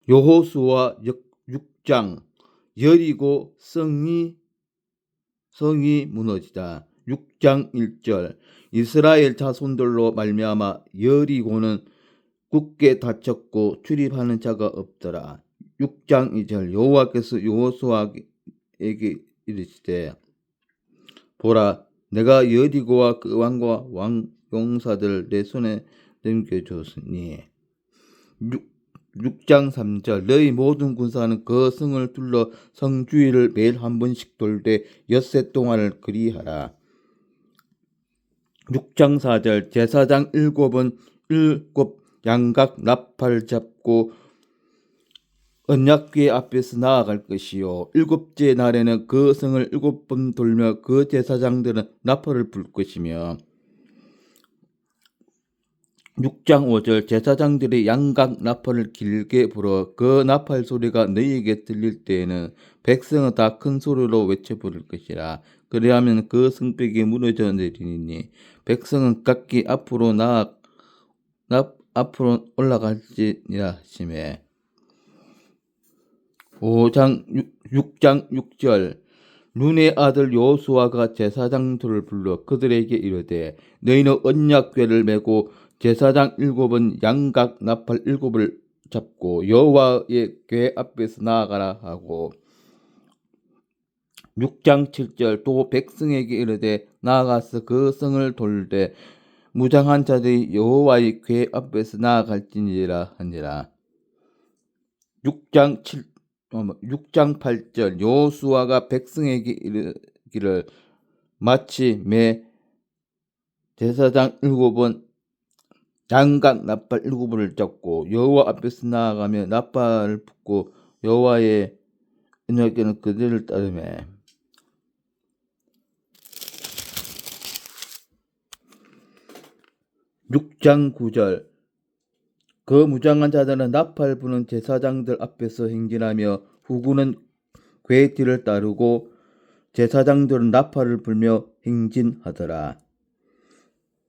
여호수아 6장 여리고 성이 무너지다. 6장 1절 이스라엘 자손들로 말미암아 여리고는 굳게 닫혔고 출입하는 자가 없더라. 6장 2절 여호와께서 여호수아에게 이르시되 보라 내가 여리고와 그 왕과 왕용사들 내 손에 넘겨줬으니 6장 3절 너희 모든 군사는 그 성을 둘러 성 주위를 매일 한 번씩 돌되 엿새 동안을 그리하라. 6장 4절 제사장 7은 7 양각 나팔 잡고 언약궤 앞에서 나아갈 것이요 7째 날에는 그 성을 7번 돌며 그 제사장들은 나팔을 불 것이며 6장 5절 제사장들이 양각 나팔을 길게 불어 그 나팔 소리가 너희에게 들릴 때에는 백성은 다 큰 소리로 외쳐 부를 것이라. 그리하면 그 성벽이 무너져 내리니 백성은 각기 앞으로 올라갈지니라 하시매. 6장 6절 눈의 아들 여호수아가 제사장들을 불러 그들에게 이르되 너희는 언약궤를 메고 제사장 7은 양각 나팔 7을 잡고 여호와의 궤 앞에서 나아가라 하고 6장 7절 또 백성에게 이르되 나아가서 그 성을 돌되 무장한 자들이 여호와의 궤 앞에서 나아갈지니라 하니라. 6장 8절 여호수아가 백성에게 이르기를 마치 매 제사장 7은 양각 나팔 7을 잡고 여호와 앞에서 나아가며 나팔을 붙고 여호와의 언약궤는 그들을 따르매. 6장 9절 그 무장한 자들은 나팔 부는 제사장들 앞에서 행진하며 후군은 궤 뒤를 따르고 제사장들은 나팔을 불며 행진하더라.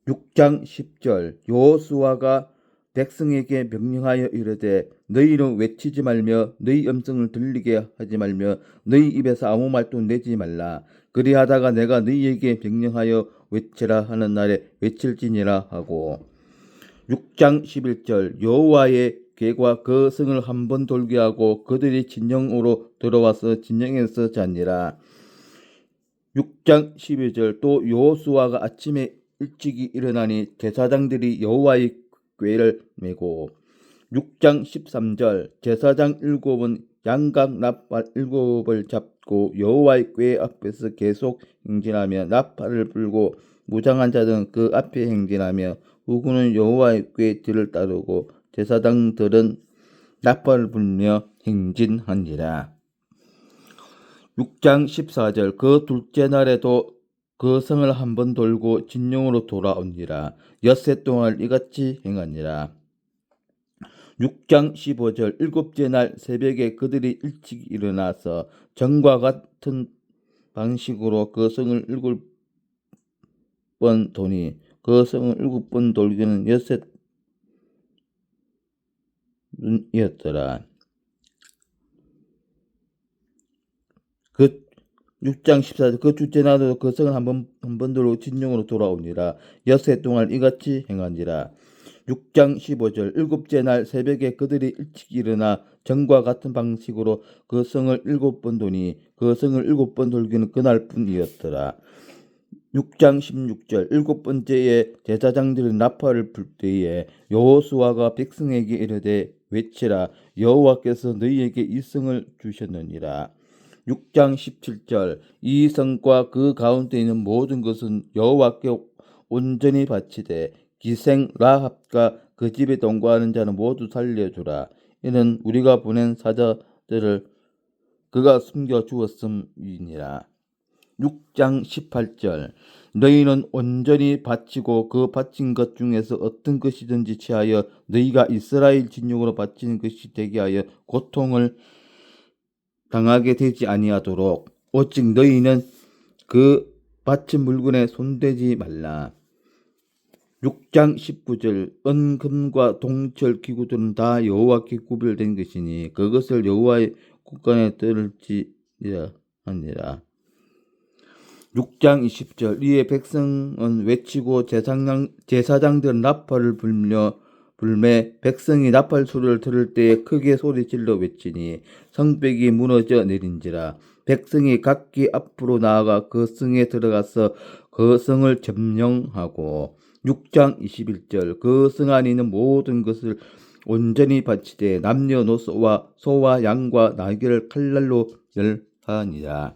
6장 10절 여호수아가 백성에게 명령하여 이르되 너희는 외치지 말며 너희 음성을 들리게 하지 말며 너희 입에서 아무 말도 내지 말라. 그리하다가 내가 너희에게 명령하여 외치라 하는 날에 외칠지니라 하고 6장 11절 여호와의 궤가 그 성을 한 번 돌게 하고 그들이 진영으로 들어와서 진영에서 자니라. 6장 12절 또 여호수아가 아침에 일찍이 일어나니 제사장들이 여호와의 궤를 메고 6장 13절 제사장 7은 양각 나팔 7을 잡고 여호와의 궤 앞에서 계속 행진하며 나팔을 불고 무장한 자들은 그 앞에 행진하며 후군은 여호와의 궤 뒤를 따르고 제사장들은 나팔을 불며 행진하니라. 6장 14절 그 둘째 날에도 그 성을 한 번 돌고 진영으로 돌아오니라. 엿새 동안 이같이 행하니라. 6장 15절 7째 날 새벽에 그들이 일찍 일어나서 전과 같은 방식으로 그 성을 7번 도니 그 성을 7번 돌기는 엿새 이었더라. 6장 14절 그 둘째 날에도 그 성을 한 번 돌고 진영으로 돌아오니라. 엿새 동안 이같이 행하니라. 6장 15절 7째 날 새벽에 그들이 일찍 일어나 전과 같은 방식으로 그 성을 7번 도니 그 성을 7번 돌기는 그날뿐이었더라. 6장 16절 7번째에 제사장들이 나팔을 불 때에 여호수아가 백성에게 이르되 외치라 여호와께서 너희에게 이 성을 주셨느니라. 6장 17절 이 성과 그 가운데 있는 모든 것은 여호와께 온전히 바치되 기생 라합과 그 집에 동거하는 자는 모두 살려주라. 이는 우리가 보낸 사자들을 그가 숨겨 주었음이니라. 6장 18절 너희는 온전히 바치고 그 바친 것 중에서 어떤 것이든지 취하여 너희가 이스라엘 진영으로 바치는 것이 되게 하여 고통을 당하게 되지 아니하도록 오직 너희는 그 바친 물건에 손대지 말라. 6장 19절 은금과 동철 기구들은 다 여호와께 구별된 것이니 그것을 여호와의 국간에 떨지니라 하니라. 6장 20절 이에 백성은 외치고 제사장들은 나팔을 불매 백성이 나팔 소리를 들을 때에 크게 소리질러 외치니 성벽이 무너져 내린지라. 백성이 각기 앞으로 나아가 그 성에 들어가서 그 성을 점령하고 6장 21절 그 성 안에 있는 모든 것을 온전히 바치되 남녀노소와 소와 양과 나귀를 칼날로 멸하니라.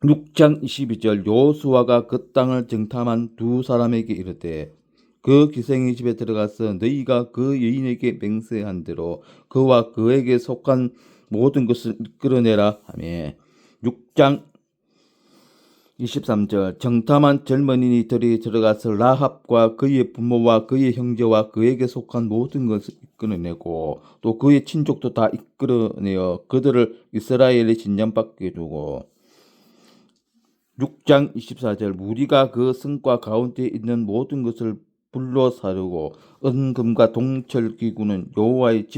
6장 22절 여호수아가 그 땅을 정탐한 두 사람에게 이르되 그 기생의 집에 들어가서 너희가 그 여인에게 맹세한 대로 그와 그에게 속한 모든 것을 이끌어내라 하며 6장 23절 정탐한 젊은이들이 들어가서 라합과 그의 부모와 그의 형제와 그에게 속한 모든 것을 이끌어내고 또 그의 친족도 다 이끌어내어 그들을 이스라엘의 진영밖에 두고 6장 24절 무리가 그 성과 가운데 있는 모든 것을 불로 사르고 은금과 동철 기구는 여호와의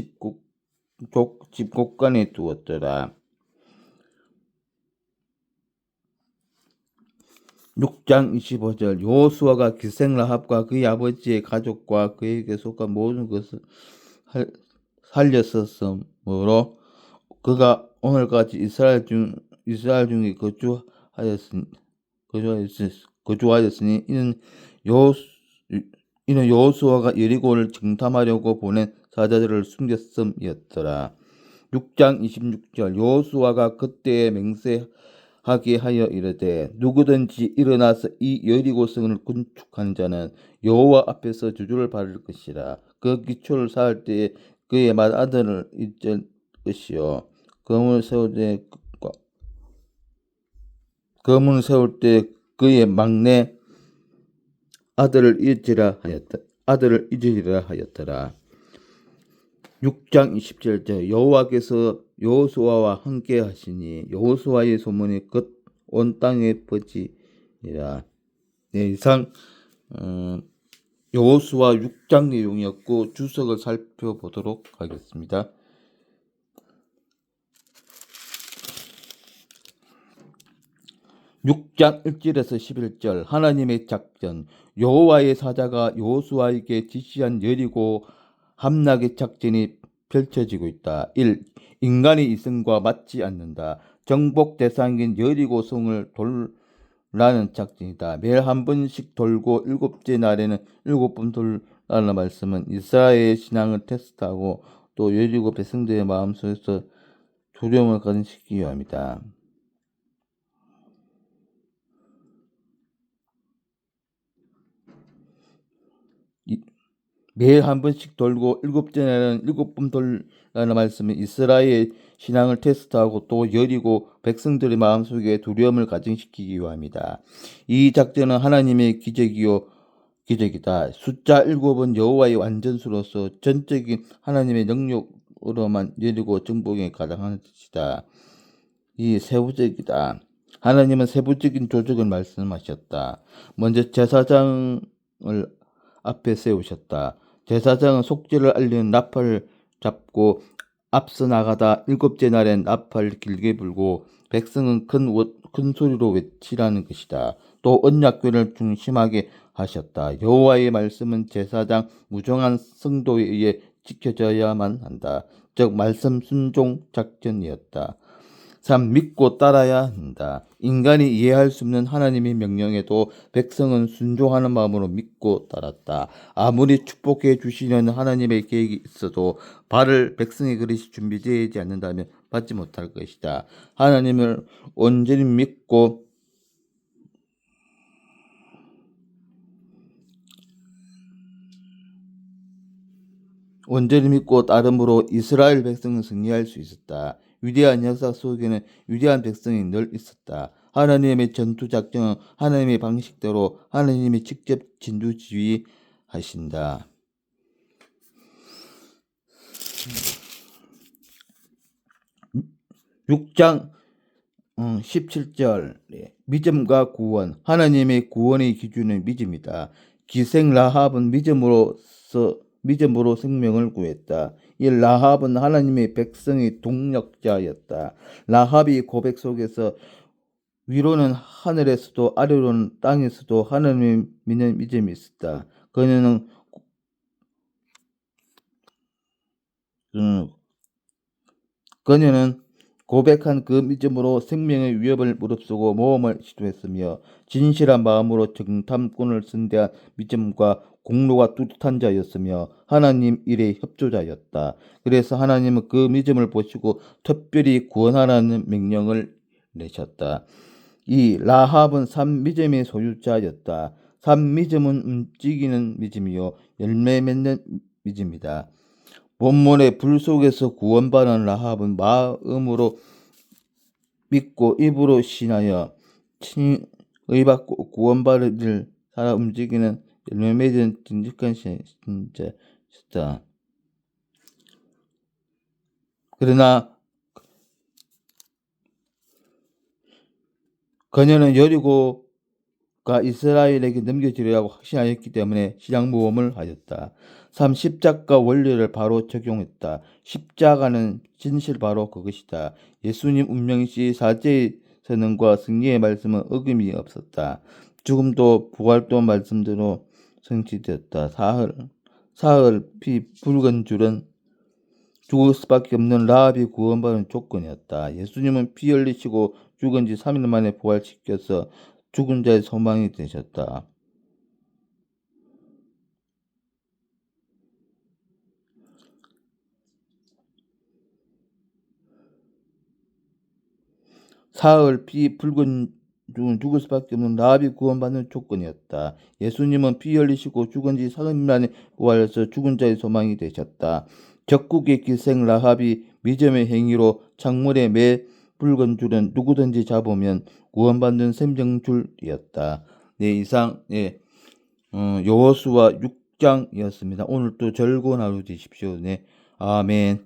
집곡간에 두었더라. 6장 25절 여호수아가 기생 라합과 그의 아버지의 가족과 그에게 속한 모든 것을 살렸었으므로 그가 오늘까지 이스라엘 중에 거주하였으니 이는 여호수아가 여리고를 정탐하려고 보낸 사자들을 숨겼음이었더라. 6장 26절 여호수아가 그때에 맹세하게 하여 이르되 누구든지 일어나서 이 여리고성을 건축하는 자는 여호와 앞에서 저주를 받을 것이라. 그 기초를 쌓을 때에 그의 맏아들을 잊을 것이요 검을 세울 때 그의 막내 아들을 잊으리라 하였더라. 6장 27절 여호와께서 여호수아와 함께 하시니 여호수아의 소문이 온 땅에 퍼지니라. 네, 이상 여호수아 6장 내용이었고 주석을 살펴보도록 하겠습니다. 6장 1절에서 11절 하나님의 작전 여호와의 사자가 여호수아에게 지시한 여리고 함락의 작전이 펼쳐지고 있다. 1. 인간의 이성과 맞지 않는다. 정복 대상인 여리고 성을 돌라는 작전이다. 매일 한 번씩 돌고 일곱째 날에는 7번 돌라는 말씀은 이스라엘의 신앙을 테스트하고 또 여리고 백성들의 마음속에서 두려움을 가진시키기 위함이다. 매일 한 번씩 돌고 7째 날에는 7번 돌라는 말씀은 이스라엘의 신앙을 테스트하고 또 여리고 백성들의 마음속에 두려움을 가정시키기 위함이다. 이 작전은 하나님의 기적이다. 숫자 7은 여호와의 완전수로서 전적인 하나님의 능력으로만 여리고 정복에 가당하는 뜻이다. 이 세부적이다. 하나님은 세부적인 조직을 말씀하셨다. 먼저 제사장을 앞에 세우셨다. 제사장은 속죄를 알리는 나팔을 잡고 앞서 나가다 7째 날엔 나팔을 길게 불고 백성은 큰 소리로 외치라는 것이다. 또 언약궤를 중심하게 하셨다. 여호와의 말씀은 제사장 무정한 성도에 의해 지켜져야만 한다. 즉 말씀 순종 작전이었다. 3. 믿고 따라야 한다. 인간이 이해할 수 없는 하나님의 명령에도 백성은 순종하는 마음으로 믿고 따랐다. 아무리 축복해 주시려는 하나님의 계획이 있어도 발을 백성의 그릇이 준비되지 않는다면 받지 못할 것이다. 하나님을 온전히 믿고 따름으로 이스라엘 백성은 승리할 수 있었다. 위대한 역사 속에는 위대한 백성이 늘 있었다. 하나님의 전투 작전은 하나님의 방식대로 하나님이 직접 진두지휘하신다. 6장 17절 믿음과 구원. 하나님의 구원의 기준은 믿음이다. 기생 라합은 믿음으로 생명을 구했다. 이 라합은 하나님의 백성의 동력자였다. 라합이 고백 속에서 위로는 하늘에서도 아래로는 땅에서도 하나님을 믿는 믿음이 있었다. 그녀는 고백한 그 믿음으로 생명의 위협을 무릅쓰고 모험을 시도했으며 진실한 마음으로 정탐꾼을 선대한 믿음과 공로가 뚜렷한 자였으며 하나님 일의 협조자였다. 그래서 하나님은 그 믿음을 보시고 특별히 구원하라는 명령을 내셨다. 이 라합은 산 믿음의 소유자였다. 산 믿음은 움직이는 믿음이요 열매 맺는 믿음이다. 본문의 불 속에서 구원받은 라합은 마음으로 믿고 입으로 신하여 의받고 구원받을 살아 움직이는 열매 맺은 진직한 신자였다. 그러나 그녀는 여리고가 이스라엘에게 넘겨지리라고 확신하였기 때문에 신앙모험을 하였다. 3. 십자가 원리를 바로 적용했다. 십자가는 진실 바로 그것이다. 예수님 운명시 사제의 선언과 승리의 말씀은 어김이 없었다. 죽음도 부활도 말씀대로 성취되었다. 사흘 피 붉은 줄은 죽을 수밖에 없는 라합이 구원받은 조건이었다. 예수님은 피 흘리시고 죽은 지 3일 만에 부활시켜서 죽은 자의 소망이 되셨다. 사흘 피 붉은 죽은 죽을 수밖에 없는 라합이 구원받는 조건이었다. 예수님은 피 흘리시고 죽은 지 3일 만에 부활해서 죽은 자의 소망이 되셨다. 적국의 기생 라합이 믿음의 행위로 창문에 매 붉은 줄은 누구든지 잡으면 구원받는 생명줄이었다. 네, 이상 여호수아 6장이었습니다. 오늘 또 즐거운 하루 되십시오. 네, 아멘.